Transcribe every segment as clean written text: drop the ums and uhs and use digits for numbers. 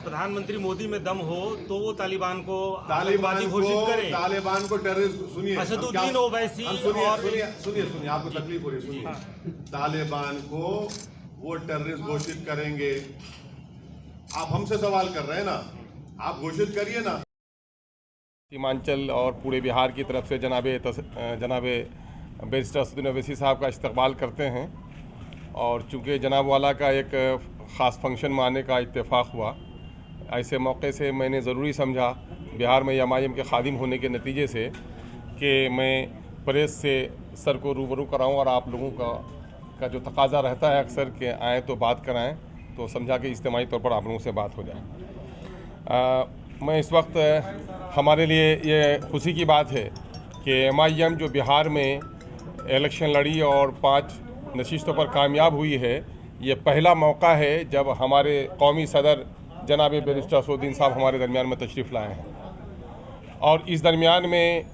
प्रधानमंत्री मोदी में दम हो तो वो तालिबान को घोषित करें, तालिबान को टेररिस्ट। सुनिए, असदुद्दीन ओवैसी सुनिए, आपको तकलीफ हो रही है, सुनिए। तालिबान को वो टेररिस्ट घोषित करेंगे। आप हमसे सवाल कर रहे हैं ना, आप घोषित करिए ना। सीमांचल और पूरे बिहार की तरफ से जनाबे बैरिस्टर असदुद्दीन ओवैसी साहब का इस्तकबाल करते हैं। और चूँकि जनाब वाला का एक ख़ास फंक्शन में आने का इत्तेफाक हुआ, ऐसे मौके से मैंने ज़रूरी समझा बिहार में एमआईएम के खादिम होने के नतीजे से कि मैं प्रेस से सर को रूबरू कराऊं और आप लोगों का जो तकाजा रहता है अक्सर कि आएँ तो बात कराएं, तो समझा कि इज्तिमाई तौर पर आप लोगों से बात हो जाए। मैं इस वक्त हमारे लिए ये खुशी की बात है कि एमआईएम जो बिहार में इलेक्शन लड़ी और 5 नशिस्तों पर कामयाब हुई है, ये पहला मौका है जब हमारे कौमी सदर जनाब बैरिस्टर असदुद्दीन साहब हमारे दरमियान में तशरीफ़ लाए हैं। और इस दरमियान में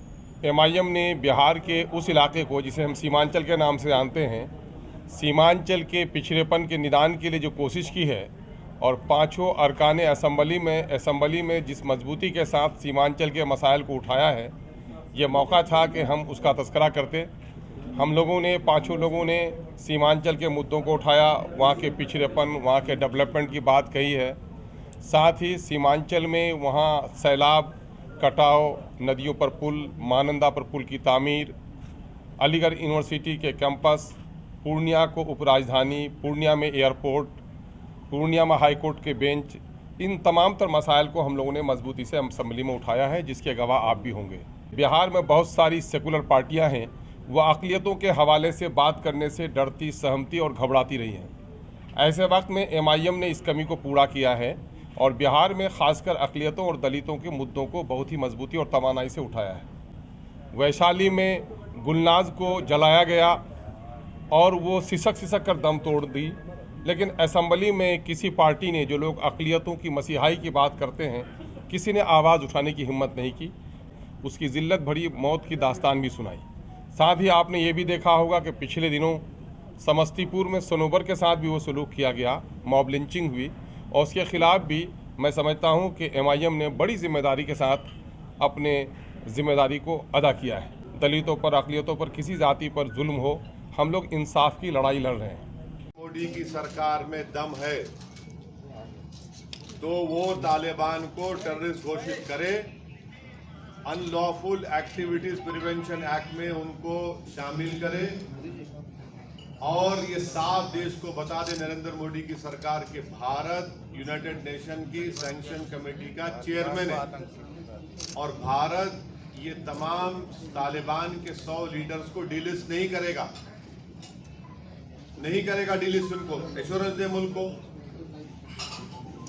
एमआईएम ने बिहार के उस इलाके को जिसे हम सीमांचल के नाम से जानते हैं, सीमांचल के पिछड़ेपन के निदान के लिए जो कोशिश की है और 5 अरकान असम्बली में जिस मजबूती के साथ सीमांचल के मसाइल को उठाया है, ये मौका था कि हम उसका तज़किरा करते। हम लोगों ने 5 लोगों ने सीमांचल के मुद्दों को उठाया, वहाँ के पिछड़ेपन, वहाँ के डेवलपमेंट की बात कही है। साथ ही सीमांचल में वहाँ सैलाब, कटाव, नदियों पर पुल, महानंदा पर पुल की तामीर, अलीगढ़ यूनिवर्सिटी के कैंपस, पूर्णिया को उपराजधानी, पूर्णिया में एयरपोर्ट, पूर्णिया में हाई कोर्ट के बेंच, इन तमाम तर मसाइल को हम लोगों ने मजबूती से असम्बली में उठाया है, जिसके गवाह आप भी होंगे। बिहार में बहुत सारी सेकुलर पार्टियां हैं, वह अक़लियतों के हवाले से बात करने से डरती, सहमती और घबराती रही हैं। ऐसे वक्त में एमआईएम ने इस कमी को पूरा किया है और बिहार में ख़ासकर अक़लियतों और दलितों के मुद्दों को बहुत ही मजबूती और तवानाई से उठाया है। वैशाली में गुलनाज को जलाया गया और वो सिसक कर दम तोड़ दी, लेकिन असम्बली में किसी पार्टी ने, जो लोग अक़लियतों की मसीहाई की बात करते हैं, किसी ने आवाज़ उठाने की हिम्मत नहीं की। उसकी ज़िल्लत भरी मौत की दास्तान भी सुनाई। साथ ही आपने ये भी देखा होगा कि पिछले दिनों समस्तीपुर में सनोबर के साथ भी वो सलूक किया गया, मॉब लिंचिंग हुई, और उसके ख़िलाफ़ भी मैं समझता हूँ कि एमआईएम ने बड़ी जिम्मेदारी के साथ अपने ज़िम्मेदारी को अदा किया है। दलितों पर, अक़लियतों पर, किसी जाति पर जुल्म हो, हम लोग इंसाफ की लड़ाई लड़ रहे हैं। मोदी की सरकार में दम है तो वो तालिबान को टेररिस्ट घोषित करे, अनलॉफुल एक्टिविटीज प्रिवेंशन एक्ट में उनको शामिल करे और ये साफ देश को बता दे नरेंद्र मोदी की सरकार के भारत यूनाइटेड नेशन की सैंक्शन कमेटी का चेयरमैन है और भारत ये तमाम तालिबान के 100 लीडर्स को डिलिस्ट नहीं करेगा डिलिस्ट, उनको एश्योरेंस दे मुल्क को।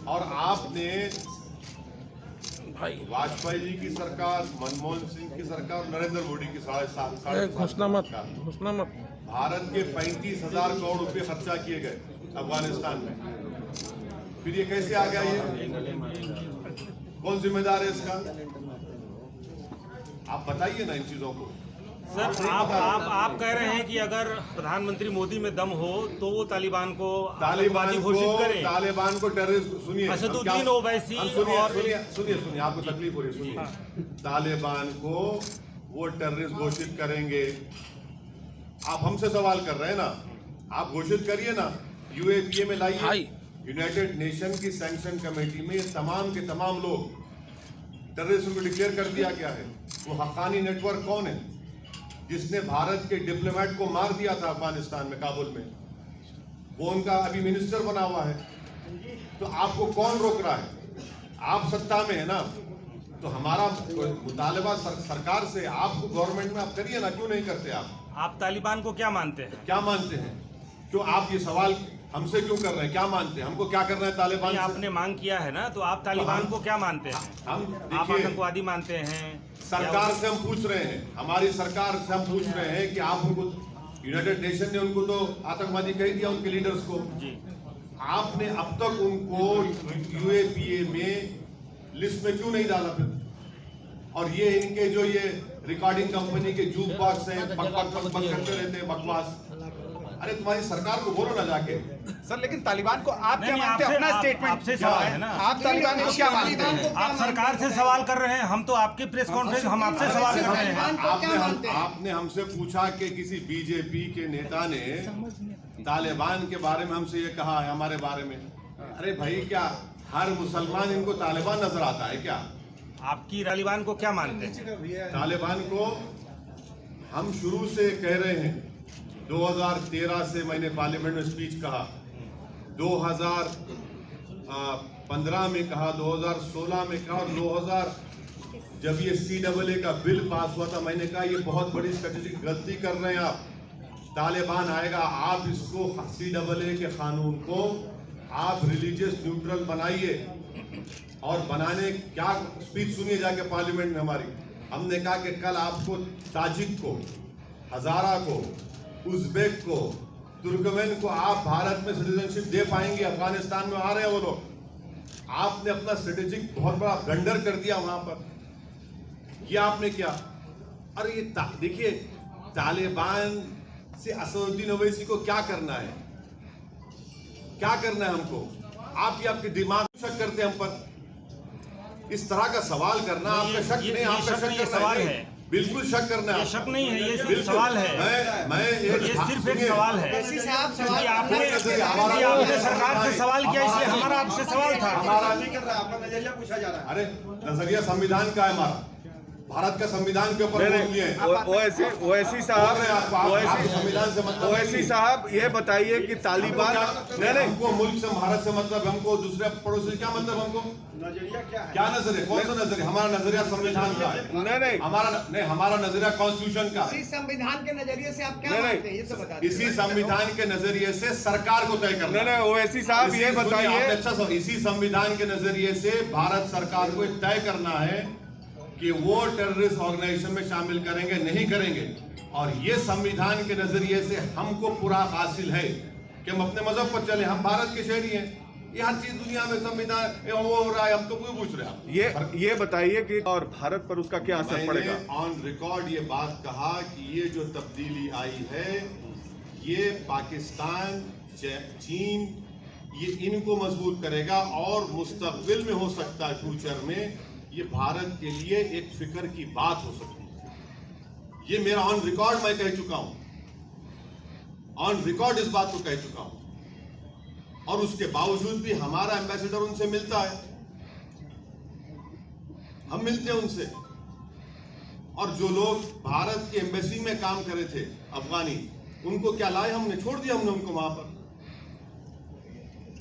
और आपने वाजपेयी जी की सरकार, मनमोहन सिंह की सरकार, नरेंद्र मोदी की घोषणा मत भारत के 35,000 करोड़ रुपए खर्चा किए गए अफगानिस्तान में, फिर ये कैसे आ गया? ये कौन जिम्मेदार है इसका? आप बताइए ना इन चीजों को। सर, आप कह रहे हैं कि अगर प्रधानमंत्री मोदी में दम हो तो वो तालिबान को घोषित करें, तालिबान को टेररिस्ट। सुनिए, असदुद्दीन ओवैसी सुनिए, आपको तकलीफ हो रही है, सुनिए। तालिबान को वो टेररिस्ट घोषित करेंगे। आप हमसे सवाल कर रहे हैं ना, आप घोषित करिए ना, यूएपीए में लाइए। यूनाइटेड नेशन की सैंक्शन कमेटी में तमाम के तमाम लोग टेररिस्ट को डिक्लेयर कर दिया गया है। वो हक्कानी नेटवर्क कौन है जिसने भारत के डिप्लोमेट को मार दिया था अफगानिस्तान में, काबुल में? वो उनका अभी मिनिस्टर बना हुआ है। तो आपको कौन रोक रहा है? आप सत्ता में है ना, तो हमारा मुतालबा सरकार से, आपको गवर्नमेंट में आप करिए ना, क्यों नहीं करते आप तालिबान को क्या मानते हैं? क्यों आप ये सवाल हमसे क्यों कर रहे हैं? क्या मानते हैं? हमको क्या करना है तालिबान से? आपने मांग किया है ना, तो आप तालिबान को क्या मानते हैं? आप आतंकवादी मानते हैं? सरकार से हम पूछ रहे हैं, हमारी सरकार से हम पूछ रहे हैं कि आप उनको, यूनाइटेड नेशन ने उनको तो आतंकवादी कह दिया, उनके लीडर्स को। आपने अब तक उनको यूएपीए में लिस्ट में क्यों नहीं डाला फिर? और ये इनके जो ये रिकॉर्डिंग कंपनी के जूक बॉक्स हैं, बकवास करते रहते हैं, बकवास। अरे तुम्हारी सरकार को बोलो ना जाके। सर लेकिन तालिबान को आप क्या नहीं, मानते हैं? अपना स्टेटमेंट आपसे सवाल है ना। आप तालिबान को क्या मानते हैं? आप सरकार से सवाल कर रहे हैं, हम तो आपके प्रेस कॉन्फ्रेंस, हम आपसे सवाल कर रहे हैं। आपने हमसे पूछा कि किसी बीजेपी के नेता ने तालिबान के बारे में हमसे ये कहा है हमारे बारे में। अरे भाई, क्या हर मुसलमान इनको तालिबान नजर आता है क्या? आपकी तालिबान को क्या मानते हैं? तालिबान को हम शुरू से कह रहे हैं, 2013 से मैंने पार्लियामेंट में स्पीच कहा, 2015 में कहा, 2016 में कहा, और 2000 जब ये CAA का बिल पास हुआ था, मैंने कहा ये बहुत बड़ी स्ट्रेटेजिक गलती कर रहे हैं आप। तालिबान आएगा, आप इसको CAA के कानून को आप रिलीजियस न्यूट्रल बनाइए। और बनाने क्या स्पीच सुनिए जाके पार्लियामेंट में हमारी। हमने कहा कि कल आपको ताजिक को, हजारा को, उज़्बेक को, तुर्कमेन को आप भारत में सिटीजनशिप दे पाएंगे? अफगानिस्तान में आ रहे हैं वो लोग। आपने अपना स्ट्रेटेजिक बहुत बड़ा ब्लंडर कर दिया वहां पर। ये आपने क्या? अरे ये देखिए, तालिबान से असदुद्दीन ओवैसी को क्या करना है? क्या करना है हमको? आप ये आपके दिमाग शक करते हैं हम पर। इस तरह का सवाल करना आपका शक नहीं, आपका शक सवाल है। बिल्कुल शक करना है। ये शक नहीं है, ये सिर्फ सवाल है। ये सिर्फ एक सवाल है। आपने सरकार से सवाल किया, इसलिए हमारा आपसे सवाल था। आपका नजरिया पूछा जा रहा है। अरे नजरिया संविधान का है हमारा, भारत का संविधान के ऊपर बोलिए। ओवैसी साहब ये बताइए कि तालिबान हमको मुल्क से, भारत से मतलब, हमको दूसरे पड़ोसी क्या मतलब? हमको नजरिया क्या है? क्या नजरिया? कौन सा नजरिया? हमारा नजरिया संविधान का है। हमारा नजरिया कॉन्स्टिट्यूशन का है। इसी संविधान के नजरिए से आप क्या मानते हैं, ये तो बता दीजिए। इसी संविधान के नजरिए से सरकार को तय करना। नहीं, ओवैसी साहब ये बताइए। अच्छा, इसी संविधान के नजरिए से भारत सरकार को तय करना है कि वो टेररिस्ट ऑर्गेनाइजेशन में शामिल करेंगे नहीं करेंगे। और ये संविधान के नजरिए से हमको पूरा हासिल है कि हम अपने मजहब पर चले। हम भारत के शहरी हैं। ये हर चीज दुनिया में संविधान वो हो रहा है, हम तो क्यों पूछ रहे हैं? ये बताइए कि और भारत पर उसका क्या असर पड़ेगा? ऑन रिकॉर्ड ये बात कहा कि ये जो तब्दीली आई है, ये पाकिस्तान, चीन, ये इनको मजबूत करेगा और मुस्तकबिल में हो सकता है, फ्यूचर में ये भारत के लिए एक फिक्र की बात हो सकती है। ये मेरा ऑन रिकॉर्ड मैं कह चुका हूं, ऑन रिकॉर्ड इस बात को कह चुका हूं। और उसके बावजूद भी हमारा एम्बेसडर उनसे मिलता है, हम मिलते हैं उनसे। और जो लोग भारत की एम्बेसी में काम करे थे अफगानी, उनको क्या लाए हमने? छोड़ दिया हमने उनको वहां पर,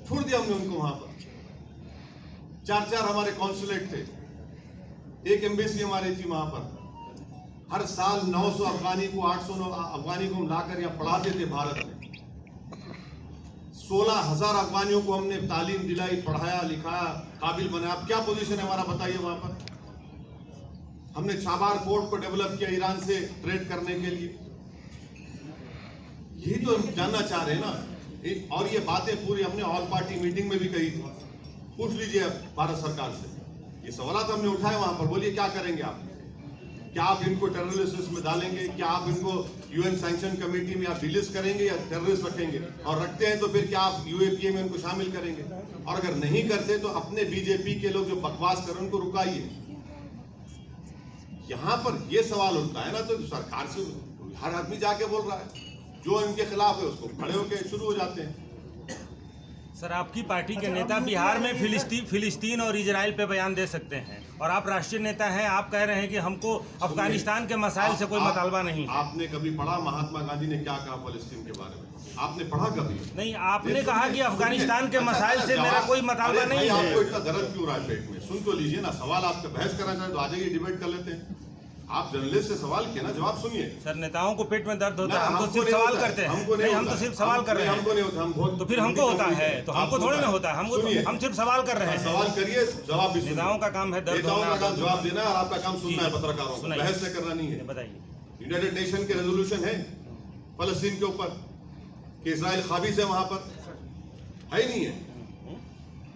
छोड़ दिया हमने उनको वहां पर। 4 हमारे कॉन्सुलेट थे, एक एम्बेसी हमारी थी वहां पर। हर साल 900 अफगानी को, 800 अफगानी को हम लाकर यहाँ पढ़ाते थे भारत में। 16,000 अफगानियों को हमने तालीम दिलाई, पढ़ाया, लिखाया, काबिल बनाया। अब क्या पोजीशन है हमारा बताइए वहां पर? हमने छाबार पोर्ट को डेवलप किया ईरान से ट्रेड करने के लिए। यही तो हम जानना चाह रहे हैं ना। और ये बातें पूरी हमने ऑल पार्टी मीटिंग में भी कही थी। पूछ लीजिए भारत सरकार से, ये सवाल हमने उठाए वहां पर। बोलिए क्या करेंगे आप? क्या आप इनको टेररिस्ट लिस्ट में डालेंगे? क्या आप इनको UN सैंक्शन कमेटी में आप डिलिस्ट करेंगे या टेररिस्ट रखेंगे? और रखते हैं तो फिर क्या आप UAPA में इनको शामिल करेंगे? और अगर नहीं करते तो अपने बीजेपी के लोग जो बकवास कर रहे हैं उनको रुकाइए। यहां पर ये सवाल उठता है ना, तो सरकार से हर आदमी जाके बोल रहा है, जो इनके खिलाफ है उसको खड़े होकर शुरू हो जाते हैं। सर, आपकी पार्टी के नेता बिहार में फिलिस्तीन और इजराइल पे बयान दे सकते हैं, और आप राष्ट्रीय नेता हैं, आप कह रहे हैं कि हमको अफगानिस्तान के मसाइल से कोई मुतालबा नहीं है। आपने कभी पढ़ा महात्मा गांधी ने क्या कहा फलस्तीन के बारे में? आपने पढ़ा कभी? नहीं, आपने कहा कि अफगानिस्तान के मसाइल से मेरा कोई मुतालबा नहीं है। आपको इतना दर्द क्यों रहा है पेट में? सुन तो लीजिए ना, सवाल आपसे बहस करना चाहे तो आ जाइए, डिबेट कर लेते हैं। आप जर्नलिस्ट से सवाल किया ना, जवाब सुनिए। सर, नेताओं को पेट में दर्द होता है, हम तो सिर्फ सवाल करते हैं। नहीं, हम तो सिर्फ सवाल कर रहे हैं। हमको नहीं होता, हम बहुत तो फिर हमको होता है, तो हमको थोड़ी ना होता है। हम सिर्फ सवाल कर रहे हैं। सवाल करिए, जवाब भी। नेताओं का काम है दर्द नेताओं का काम जवाब देना है और आपका काम सुनना है पत्रकारों को, बहस से करना नहीं है। बताइए, यूनाइटेड नेशन के रेजोल्यूशन है फलस्तीन के ऊपर कि इजराइल काबिज है वहां पर? है ही नहीं है।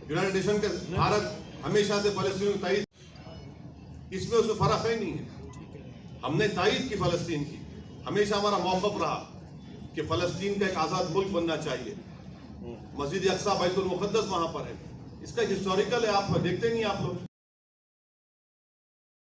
यूनाइटेड नेशन के भारत हमेशा से फलस्तीन को तायीद, इसमें उसमें फर्क है नहीं है। हमने तायीद की फलस्तीन की, हमेशा हमारा मौक़िफ़ रहा। कि फलस्तीन का एक आज़ाद मुल्क बनना चाहिए। मस्जिद अक्सा बैतुल मुक़द्दस वहाँ पर है, इसका हिस्टोरिकल है, आप देखते नहीं आप लोग।